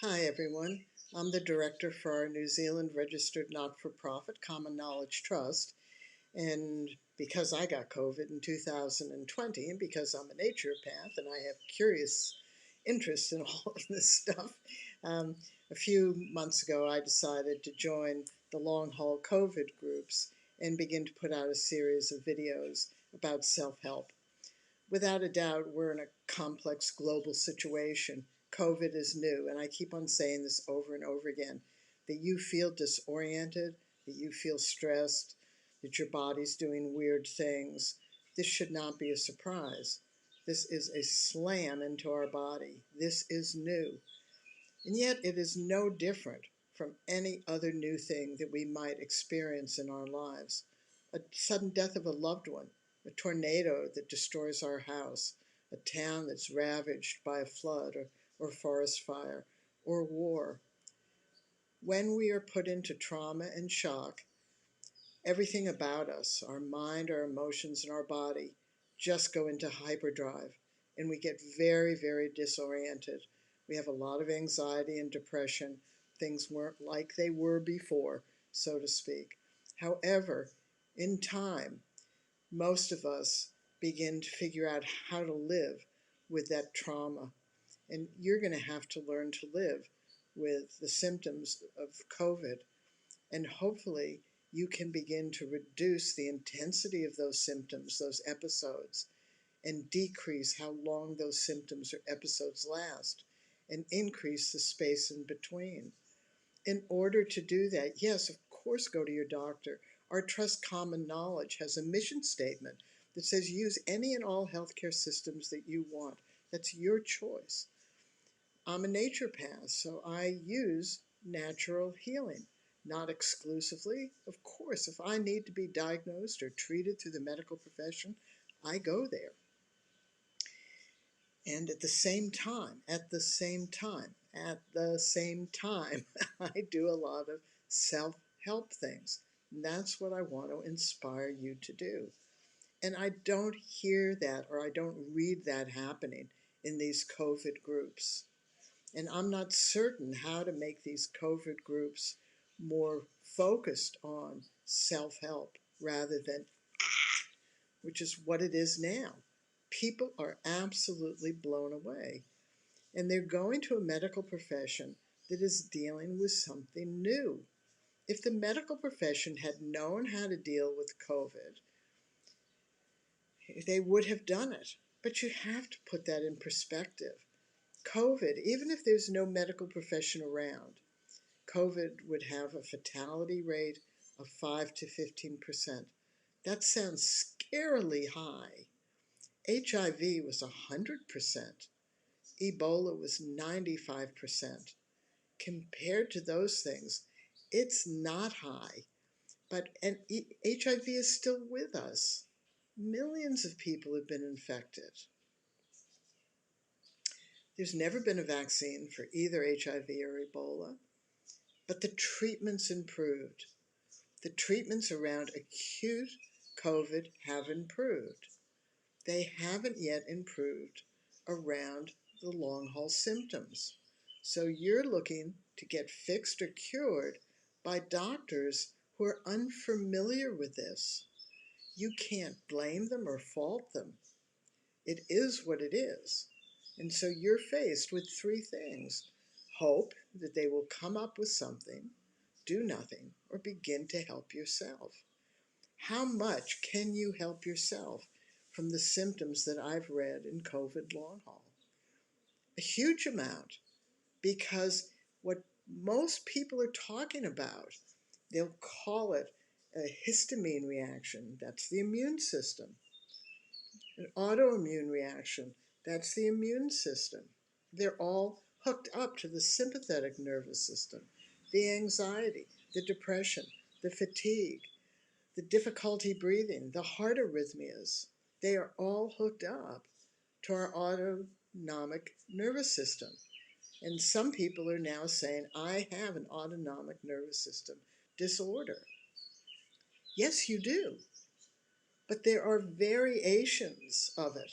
Hi everyone, I'm the director for our New Zealand registered not-for-profit Common Knowledge Trust, and because I got COVID in 2020 and because I'm a naturopath and I have curious interest in all of this stuff, a few months ago I decided to join the long-haul COVID groups and begin to put out a series of videos about self-help. Without a doubt, we're in a complex global situation. COVID is new, and I keep on saying this over and over again, that you feel disoriented, that you feel stressed, that your body's doing weird things. This should not be a surprise. This is a slam into our body. This is new. And yet it is no different from any other new thing that we might experience in our lives. A sudden death of a loved one, a tornado that destroys our house, a town that's ravaged by a flood or forest fire, or war. When we are put into trauma and shock, everything about us, our mind, our emotions, and our body, just go into hyperdrive, and we get very, very disoriented. We have a lot of anxiety and depression. Things weren't like they were before, so to speak. However, in time, most of us begin to figure out how to live with that trauma. And you're going to have to learn to live with the symptoms of COVID. And hopefully, you can begin to reduce the intensity of those symptoms, those episodes, and decrease how long those symptoms or episodes last, and increase the space in between. In order to do that, yes, of course, go to your doctor. Our Trust Common Knowledge has a mission statement that says use any and all healthcare systems that you want. That's your choice. I'm a naturopath, so I use natural healing. Not exclusively. Of course, if I need to be diagnosed or treated through the medical profession, I go there. And at the same time, I do a lot of self-help things. And that's what I want to inspire you to do. And I don't hear that or I don't read that happening in these COVID groups. And I'm not certain how to make these COVID groups more focused on self-help rather than, which is what it is now. People are absolutely blown away. And they're going to a medical profession that is dealing with something new. If the medical profession had known how to deal with COVID, they would have done it. But you have to put that in perspective. COVID, even if there's no medical profession around, COVID would have a fatality rate of 5 to 15%. That sounds scarily high. HIV was 100%. Ebola was 95%. Compared to those things, it's not high. And HIV is still with us. Millions of people have been infected. There's never been a vaccine for either HIV or Ebola, but the treatments improved. The treatments around acute COVID have improved. They haven't yet improved around the long-haul symptoms. So you're looking to get fixed or cured by doctors who are unfamiliar with this. You can't blame them or fault them. It is what it is. And so you're faced with three things. Hope that they will come up with something, do nothing, or begin to help yourself. How much can you help yourself from the symptoms that I've read in COVID long haul? A huge amount, because what most people are talking about, they'll call it a histamine reaction. That's the immune system. An autoimmune reaction. That's the immune system. They're all hooked up to the sympathetic nervous system, the anxiety, the depression, the fatigue, the difficulty breathing, the heart arrhythmias. They are all hooked up to our autonomic nervous system. And some people are now saying, I have an autonomic nervous system disorder. Yes, you do. But there are variations of it.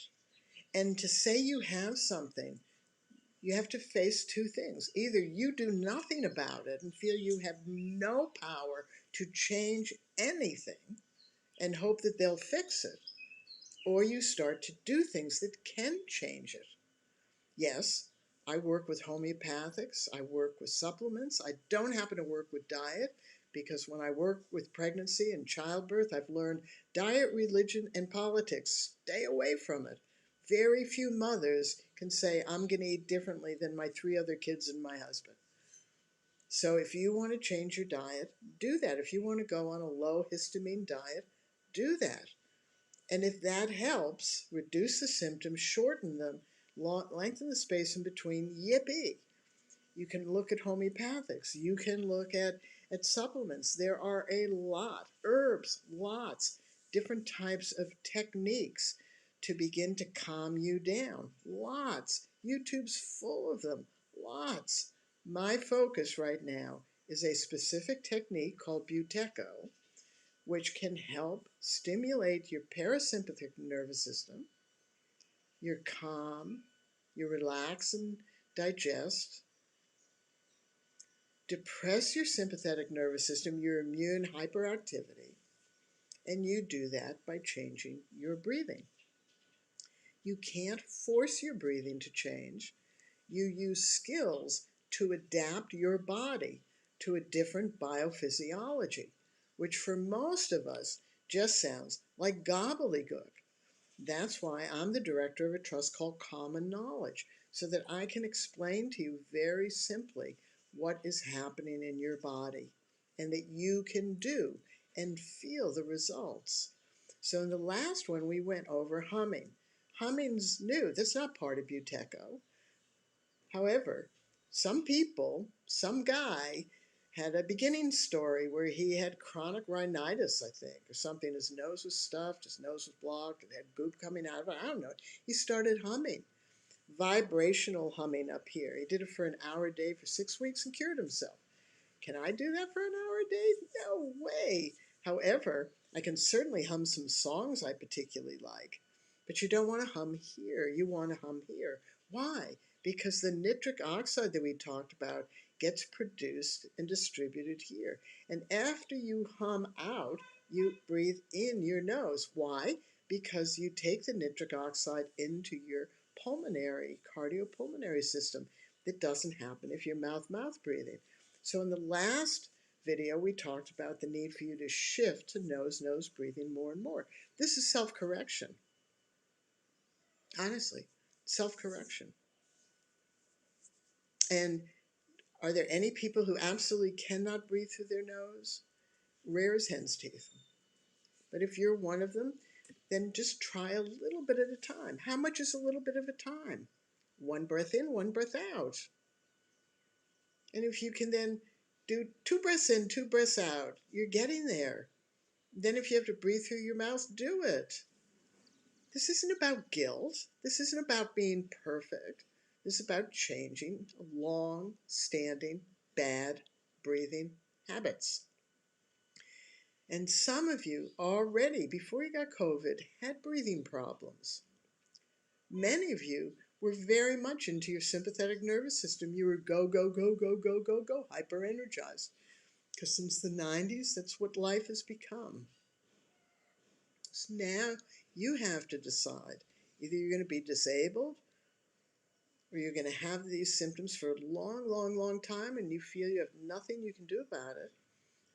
And to say you have something you have to face two things. Either you do nothing about it and feel you have no power to change anything and hope that they'll fix it, or you start to do things that can change it. Yes, I work with homeopathics, I work with supplements. I don't happen to work with diet because when I work with pregnancy and childbirth, I've learned diet, religion, and politics. Stay away from it. Very few mothers can say, I'm going to eat differently than my 3 other kids and my husband. So if you want to change your diet, do that. If you want to go on a low histamine diet, do that. And if that helps reduce the symptoms, shorten them, lengthen the space in between, yippee. You can look at homeopathics. You can look at supplements. There are a lot, herbs, lots, different types of techniques to begin to calm you down. Lots. YouTube's full of them. Lots. My focus right now is a specific technique called Buteco, which can help stimulate your parasympathetic nervous system, your calm, your relax and digest, depress your sympathetic nervous system, your immune hyperactivity, and you do that by changing your breathing. You can't force your breathing to change. You use skills to adapt your body to a different biophysiology, which for most of us just sounds like gobbledygook. That's why I'm the director of a trust called Common Knowledge, so that I can explain to you very simply what is happening in your body and that you can do and feel the results. So in the last one, we went over humming. Humming's new. That's not part of Buteco. However, some people, some guy, had a beginning story where he had chronic rhinitis, I think, or something. His nose was stuffed, his nose was blocked, it had goop coming out of it. I don't know. He started humming, vibrational humming up here. He did it for an hour a day for 6 weeks and cured himself. Can I do that for an hour a day? No way. However, I can certainly hum some songs I particularly like. But you don't want to hum here. You want to hum here. Why? Because the nitric oxide that we talked about gets produced and distributed here. And after you hum out, you breathe in your nose. Why? Because you take the nitric oxide into your pulmonary, cardiopulmonary system. That doesn't happen if you're mouth-mouth breathing. So in the last video, we talked about the need for you to shift to nose-nose breathing more and more. This is self-correction. Honestly, self-correction. And are there any people who absolutely cannot breathe through their nose? Rare as hen's teeth. But if you're one of them, then just try a little bit at a time. How much is a little bit of a time? 1 breath in, 1 breath out. And if you can then do 2 breaths in, 2 breaths out, you're getting there. Then if you have to breathe through your mouth, do it. This isn't about guilt. This isn't about being perfect. This is about changing long-standing bad breathing habits. And some of you already, before you got COVID, had breathing problems. Many of you were very much into your sympathetic nervous system. You were go, go, go, go, go, go, go, hyper-energized. Because since the 90s, that's what life has become. So now you have to decide. Either you're going to be disabled or you're going to have these symptoms for a long, long, long time and you feel you have nothing you can do about it,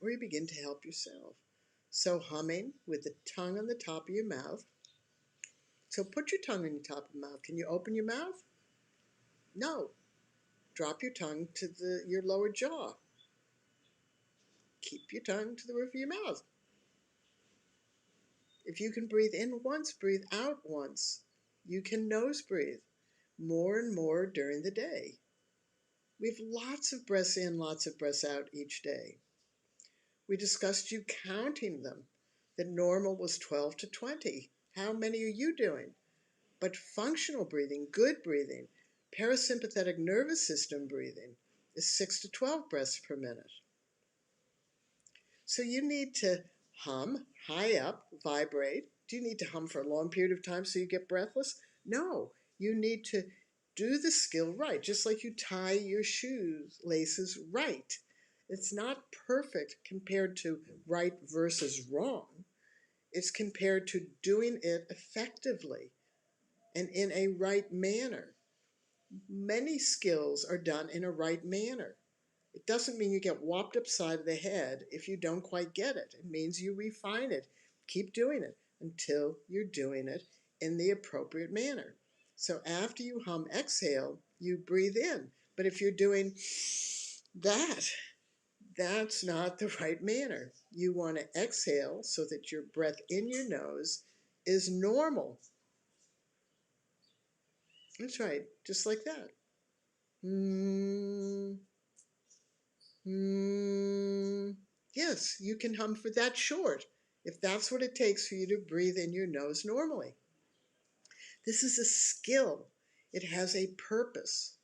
or you begin to help yourself. So humming with the tongue on the top of your mouth. So put your tongue on the top of the mouth. Can you open your mouth? No. Drop your tongue to your lower jaw. Keep your tongue to the roof of your mouth. If you can breathe in once, breathe out once. You can nose breathe more and more during the day. We have lots of breaths in, lots of breaths out each day. We discussed you counting them. The normal was 12 to 20. How many are you doing? But functional breathing, good breathing, parasympathetic nervous system breathing is 6 to 12 breaths per minute. So you need to hum, high up, vibrate. Do you need to hum for a long period of time so you get breathless? No, you need to do the skill right, just like you tie your shoes laces right. It's not perfect compared to right versus wrong. It's compared to doing it effectively and in a right manner. Many skills are done in a right manner. It doesn't mean you get whopped upside the head if you don't quite get it. It means you refine it. Keep doing it until you're doing it in the appropriate manner. So after you hum exhale, you breathe in. But if you're doing that, that's not the right manner. You want to exhale so that your breath in your nose is normal. That's right, just like that. Mm, mm. Yes, you can hum for that short if that's what it takes for you to breathe in your nose normally. This is a skill. It has a purpose.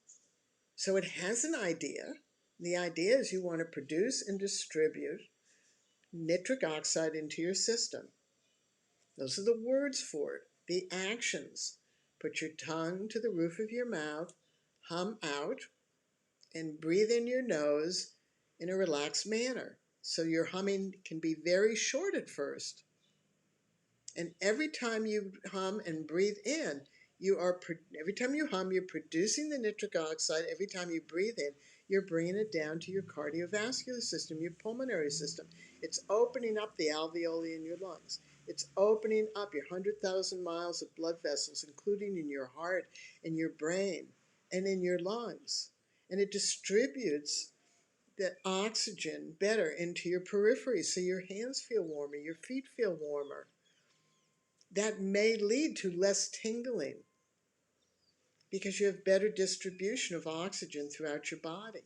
So it has an idea. The idea is you want to produce and distribute nitric oxide into your system. Those are the words for it. The actions. Put your tongue to the roof of your mouth, hum out, and breathe in your nose in a relaxed manner. So your humming can be very short at first. And every time you hum and breathe in, every time you hum, you're producing the nitric oxide. Every time you breathe in, you're bringing it down to your cardiovascular system, your pulmonary system. It's opening up the alveoli in your lungs. It's opening up your 100,000 miles of blood vessels, including in your heart and your brain and in your lungs. And it distributes the oxygen better into your periphery, so your hands feel warmer, your feet feel warmer. That may lead to less tingling because you have better distribution of oxygen throughout your body.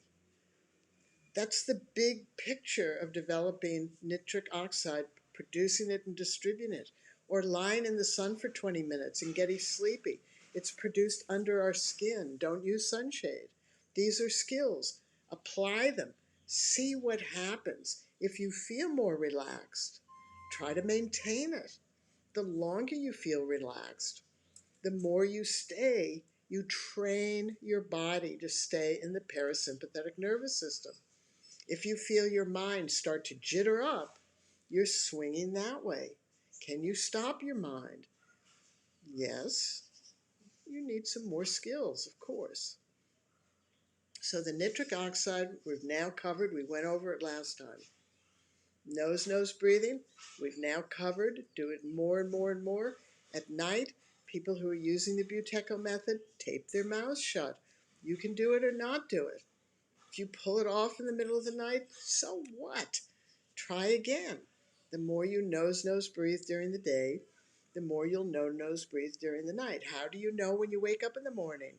That's the big picture of developing nitric oxide, producing it and distributing it, or lying in the sun for 20 minutes and getting sleepy. It's produced under our skin. Don't use sunshade. These are skills. Apply them. See what happens. If you feel more relaxed, try to maintain it. The longer you feel relaxed, the more you train your body to stay in the parasympathetic nervous system. If you feel your mind start to jitter up, you're swinging that way. Can you stop your mind? Yes. You need some more skills, of course. So the nitric oxide we've now covered. We went over it last time. Nose breathing, we've now covered. Do it more and more and more. At night, people who are using the Buteco method, tape their mouths shut. You can do it or not do it. If you pull it off in the middle of the night, so what? Try again. The more you nose breathe during the day, the more you'll nose breathe during the night. How do you know when you wake up in the morning?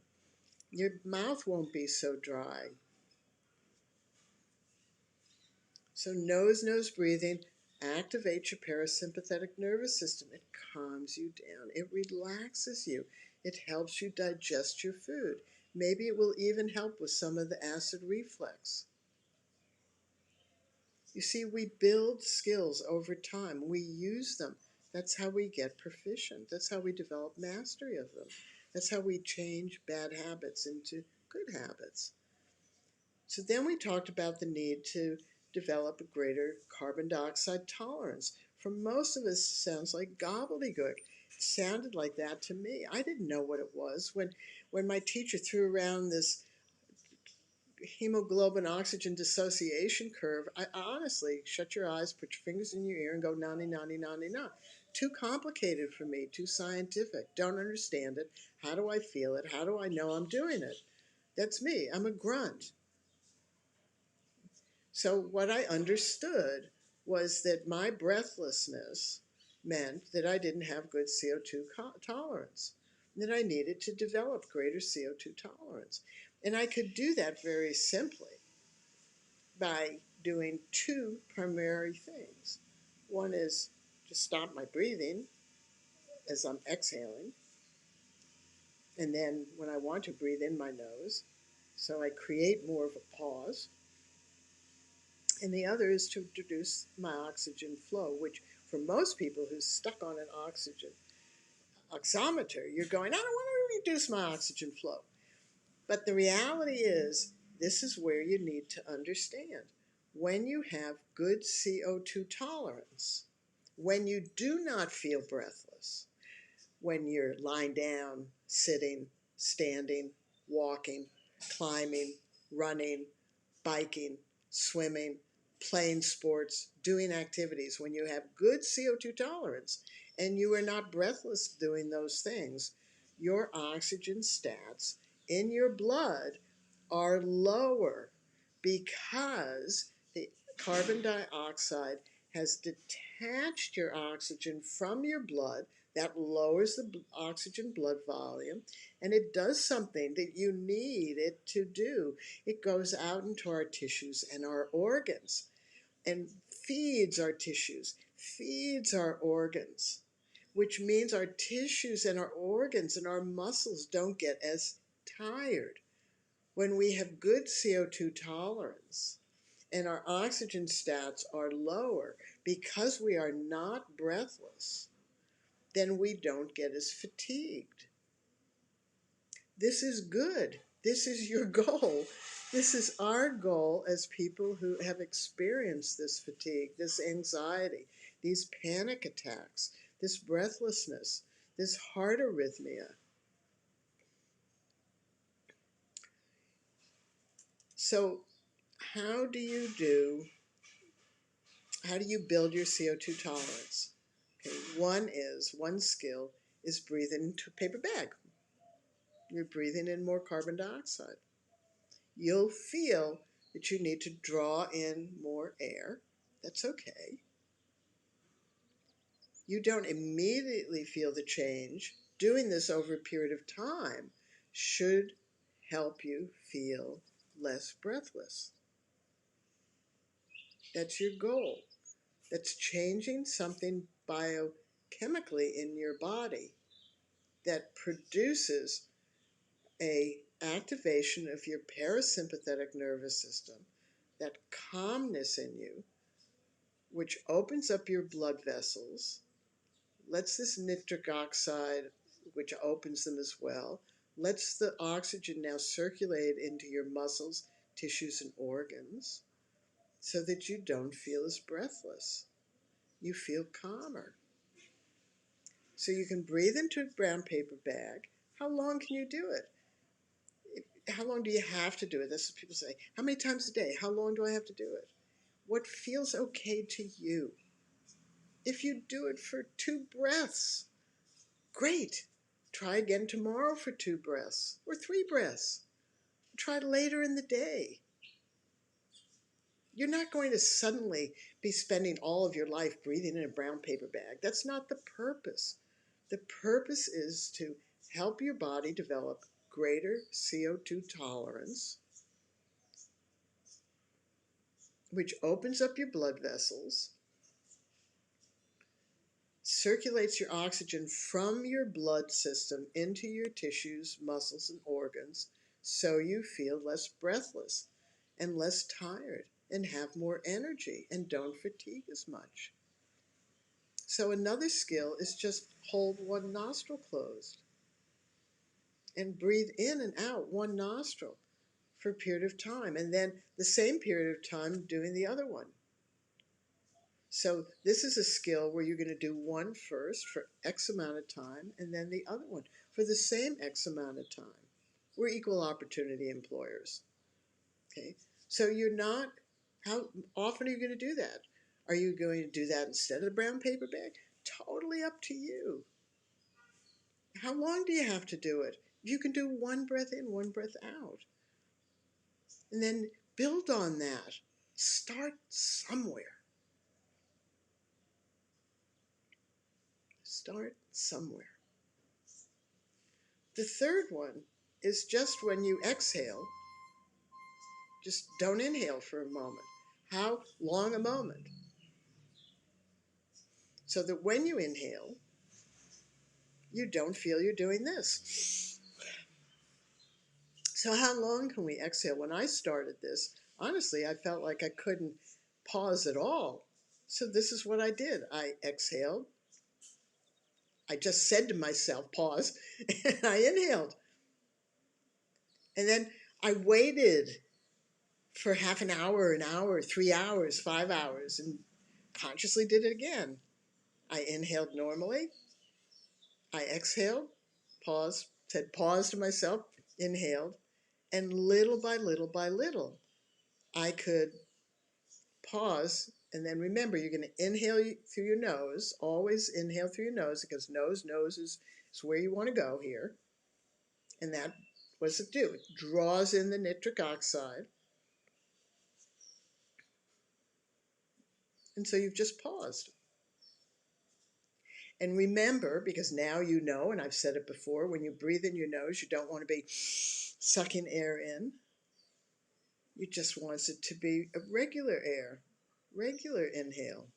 Your mouth won't be so dry. So nose breathing activates your parasympathetic nervous system. It calms you down. It relaxes you. It helps you digest your food. Maybe it will even help with some of the acid reflux. You see, we build skills over time. We use them. That's how we get proficient. That's how we develop mastery of them. That's how we change bad habits into good habits. So then we talked about the need to develop a greater carbon dioxide tolerance. For most of us, it sounds like gobbledygook. It sounded like that to me. I didn't know what it was. When my teacher threw around this hemoglobin oxygen dissociation curve, I honestly, shut your eyes, put your fingers in your ear and go nani, nani, nani, na. Too complicated for me, too scientific. Don't understand it. How do I feel it? How do I know I'm doing it? That's me. I'm a grunt. So what I understood was that my breathlessness meant that I didn't have good CO2 tolerance, that I needed to develop greater CO2 tolerance. And I could do that very simply by doing two primary things. One is to stop my breathing as I'm exhaling, and then when I want to breathe in my nose, so I create more of a pause. And the other is to reduce my oxygen flow, which for most people who's stuck on an oximeter, you're going, I don't want to reduce my oxygen flow. But the reality is, this is where you need to understand. When you have good CO2 tolerance, when you do not feel breathless, when you're lying down, sitting, standing, walking, climbing, running, biking, swimming, playing sports, doing activities, when you have good CO2 tolerance and you are not breathless doing those things, your oxygen stats in your blood are lower because the carbon dioxide has detached your oxygen from your blood. That lowers the oxygen blood volume, and it does something that you need it to do. It goes out into our tissues and our organs and feeds our tissues, feeds our organs, which means our tissues and our organs and our muscles don't get as tired. When we have good CO2 tolerance and our oxygen stats are lower because we are not breathless, then we don't get as fatigued. This is good. This is your goal. This is our goal as people who have experienced this fatigue, this anxiety, these panic attacks, this breathlessness, this heart arrhythmia. So how do you build your CO2 tolerance? Okay, one skill is breathing into a paper bag. You're breathing in more carbon dioxide. You'll feel that you need to draw in more air. That's okay. You don't immediately feel the change. Doing this over a period of time should help you feel less breathless. That's your goal. That's changing something biochemically in your body that produces a activation of your parasympathetic nervous system, that calmness in you, which opens up your blood vessels, lets this nitric oxide, which opens them as well, lets the oxygen now circulate into your muscles, tissues, and organs so that you don't feel as breathless. You feel calmer. So you can breathe into a brown paper bag. How long can you do it? How long do you have to do it? That's what people say. How many times a day? How long do I have to do it? What feels okay to you? If you do it for 2 breaths, great. Try again tomorrow for 2 breaths or 3 breaths. Try later in the day. You're not going to suddenly be spending all of your life breathing in a brown paper bag. That's not the purpose. The purpose is to help your body develop greater CO2 tolerance, which opens up your blood vessels, circulates your oxygen from your blood system into your tissues, muscles, and organs, so you feel less breathless and less tired and have more energy and don't fatigue as much. So another skill is just hold one nostril closed and breathe in and out one nostril for a period of time, and then the same period of time doing the other one. So this is a skill where you're going to do one first for X amount of time and then the other one for the same X amount of time. We're equal opportunity employers. Okay, so how often are you going to do that? Are you going to do that instead of the brown paper bag? Totally up to you. How long do you have to do it? You can do one breath in, one breath out. And then build on that. Start somewhere. Start somewhere. The third one is just when you exhale, just don't inhale for a moment. How long a moment? So that when you inhale, you don't feel you're doing this. So how long can we exhale? When I started this, honestly, I felt like I couldn't pause at all. So this is what I did. I exhaled. I just said to myself, pause, and I inhaled. And then I waited for half an hour, 3 hours, 5 hours, and consciously did it again. I inhaled normally. I exhaled, paused, said pause to myself, inhaled, and little by little by little, I could pause. And then remember, you're going to inhale through your nose. Always inhale through your nose, because nose is where you want to go here. And that, what does it do? It draws in the nitric oxide. And so you've just paused. And remember, because now you know, and I've said it before, when you breathe in your nose, you don't want to be sucking air in. You just want it to be a regular air, regular inhale.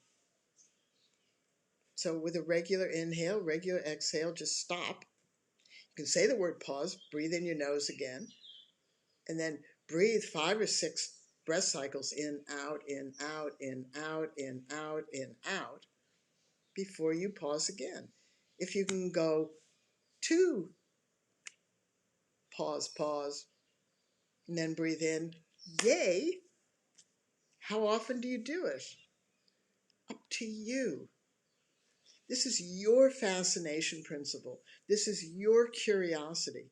So with a regular inhale, regular exhale, just stop. You can say the word pause, breathe in your nose again, and then breathe 5 or 6 breath cycles in, out, in, out, in, out, in, out, in, out, before you pause again. If you can go 2 pause, and then breathe in, yay! How often do you do it? Up to you. This is your fascination principle. This is your curiosity.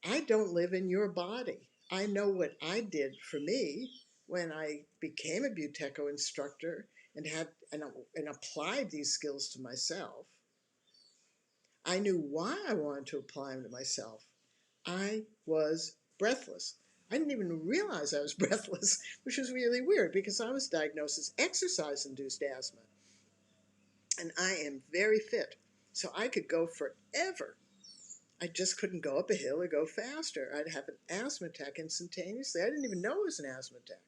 I don't live in your body. I know what I did for me when I became a Buteco instructor and applied these skills to myself. I knew why I wanted to apply them to myself. I was breathless. I didn't even realize I was breathless, which was really weird because I was diagnosed as exercise-induced asthma. And I am very fit, so I could go forever. I just couldn't go up a hill or go faster. I'd have an asthma attack instantaneously. I didn't even know it was an asthma attack.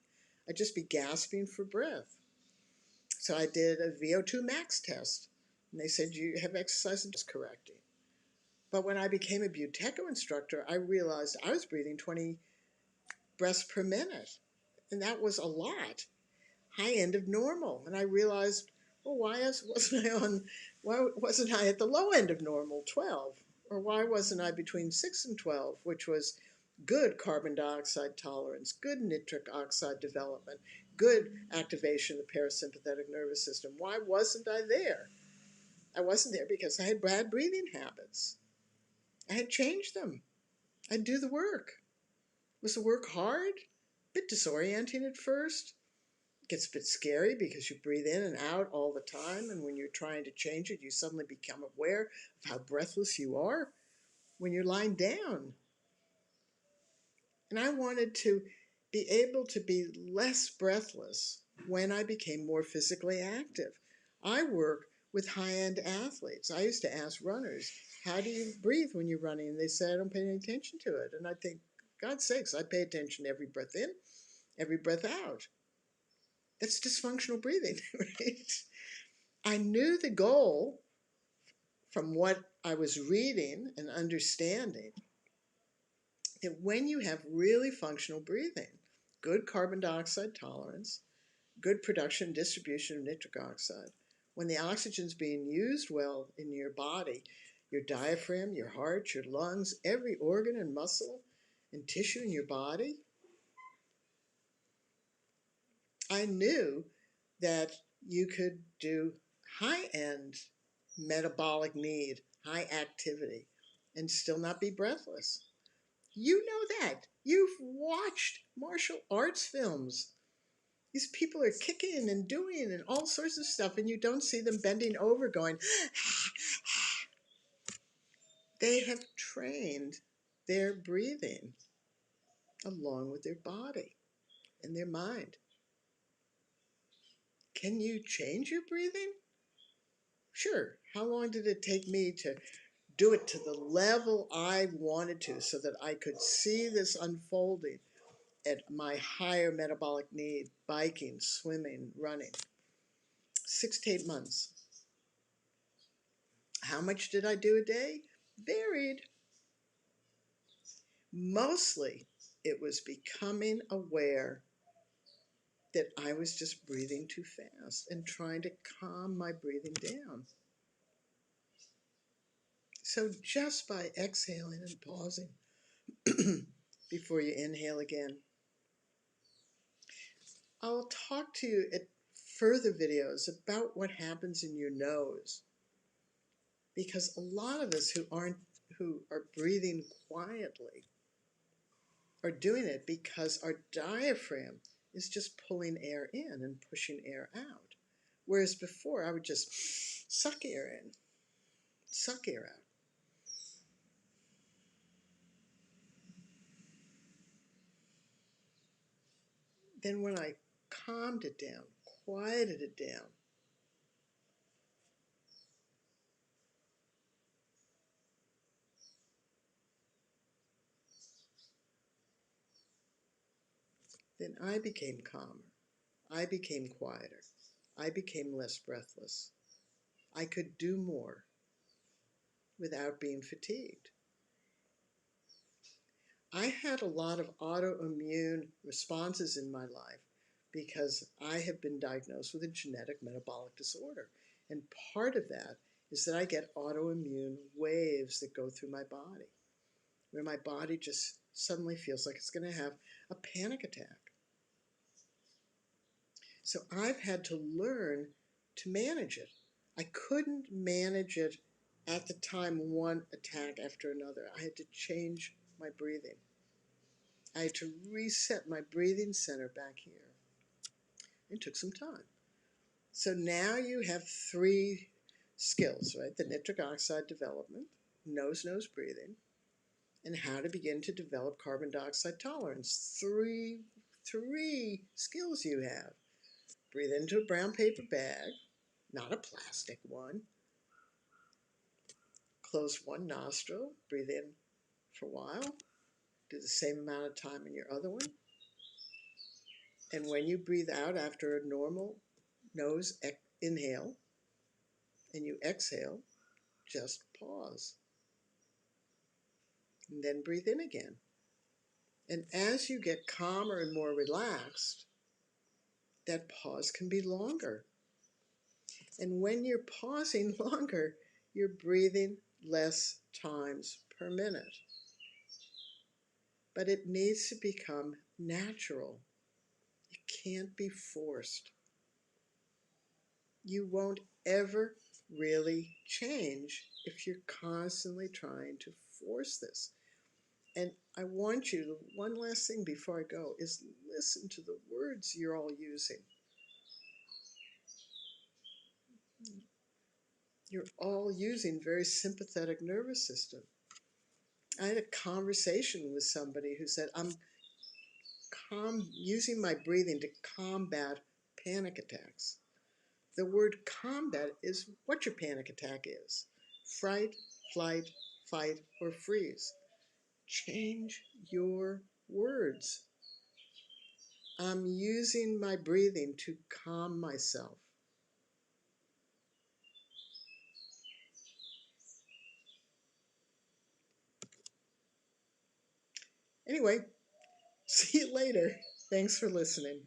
I'd just be gasping for breath. So I did a VO2 max test, and they said, you have exercise and correcting. But when I became a Buteco instructor, I realized I was breathing 20 breaths per minute, and that was a lot. High end of normal. And I realized, well, why wasn't I at the low end of normal, 12? Or why wasn't I between 6 and 12, which was good carbon dioxide tolerance, good nitric oxide development, good activation of the parasympathetic nervous system? Why wasn't I there? I wasn't there because I had bad breathing habits. I had changed them. I'd do the work. Was the work hard? A bit disorienting at first. It gets a bit scary because you breathe in and out all the time, and when you're trying to change it, you suddenly become aware of how breathless you are when you're lying down. And I wanted to be able to be less breathless when I became more physically active. I work with high-end athletes. I used to ask runners, how do you breathe when you're running? And they say, I don't pay any attention to it. And I think, God's sakes, I pay attention to every breath in, every breath out. That's dysfunctional breathing, right? I knew the goal from what I was reading and understanding, that when you have really functional breathing, good carbon dioxide tolerance, good production and distribution of nitric oxide, when the oxygen's being used well in your body, your diaphragm, your heart, your lungs, every organ and muscle and tissue in your body, I knew that you could do high-end metabolic need, high activity, and still not be breathless. You know that. You've watched martial arts films. These people are kicking and doing and all sorts of stuff, and you don't see them bending over going, they have trained their breathing along with their body and their mind. Can you change your breathing? Sure. How long did it take me to do it to the level I wanted to so that I could see this unfolding at my higher metabolic need, biking, swimming, running? 6 to 8 months. How much did I do a day? Varied. Mostly, it was becoming aware that I was just breathing too fast and trying to calm my breathing down. So just by exhaling and pausing, before you inhale again. I'll talk to you at further videos about what happens in your nose, because a lot of us who are breathing quietly are doing it because our diaphragm is just pulling air in and pushing air out. Whereas before I would just suck air in, suck air out. Then when I calmed it down, quieted it down, then I became calmer. I became quieter. I became less breathless. I could do more without being fatigued. I had a lot of autoimmune responses in my life because I have been diagnosed with a genetic metabolic disorder. And part of that is that I get autoimmune waves that go through my body, where my body just suddenly feels like it's going to have a panic attack. So I've had to learn to manage it. I couldn't manage it at the time, one attack after another. I had to change my breathing. I had to reset my breathing center back here. It took some time. So now you have 3 skills, right? The nitric oxide development, nose breathing, and how to begin to develop carbon dioxide tolerance. Three skills you have. Breathe into a brown paper bag, not a plastic one. Close one nostril, breathe in for a while. Do the same amount of time in your other one. And when you breathe out after a normal nose inhale and you exhale, just pause. And then breathe in again. And as you get calmer and more relaxed, that pause can be longer. And when you're pausing longer, you're breathing less times per minute. But it needs to become natural. It can't be forced. You won't ever really change if you're constantly trying to force this. And I want you, one last thing before I go, is listen to the words you're all using. You're all using very sympathetic nervous system. I had a conversation with somebody who said, I'm using my breathing to combat panic attacks. The word combat is what your panic attack is. Fright, flight, fight, or freeze. Change your words. I'm using my breathing to calm myself. Anyway, see you later. Thanks for listening.